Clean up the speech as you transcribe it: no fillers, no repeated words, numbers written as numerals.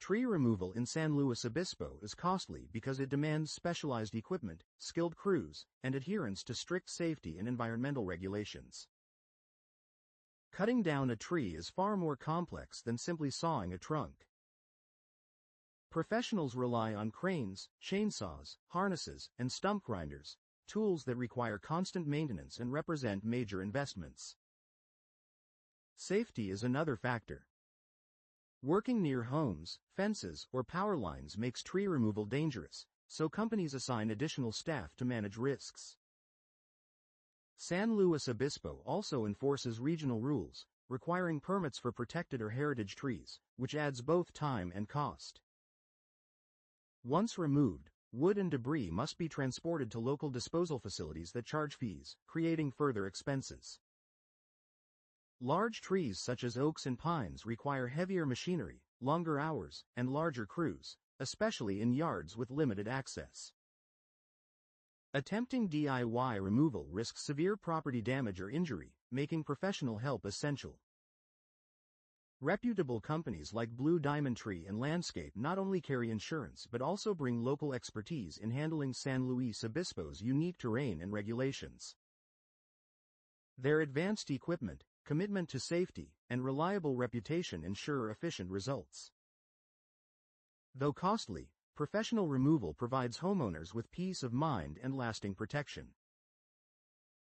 Tree removal in San Luis Obispo is costly because it demands specialized equipment, skilled crews, and adherence to strict safety and environmental regulations. Cutting down a tree is far more complex than simply sawing a trunk. Professionals rely on cranes, chainsaws, harnesses, and stump grinders, tools that require constant maintenance and represent major investments. Safety is another factor. Working near homes, fences, or power lines makes tree removal dangerous, so companies assign additional staff to manage risks. San Luis Obispo also enforces regional rules, requiring permits for protected or heritage trees, which adds both time and cost. Once removed, wood and debris must be transported to local disposal facilities that charge fees, creating further expenses. Large trees such as oaks and pines require heavier machinery, longer hours, and larger crews, especially in yards with limited access. Attempting DIY removal risks severe property damage or injury, making professional help essential. Reputable companies like Blue Diamond Tree and Landscape not only carry insurance but also bring local expertise in handling San Luis Obispo's unique terrain and regulations. Their advanced equipment, commitment to safety, and reliable reputation ensure efficient results. Though costly, professional removal provides homeowners with peace of mind and lasting protection.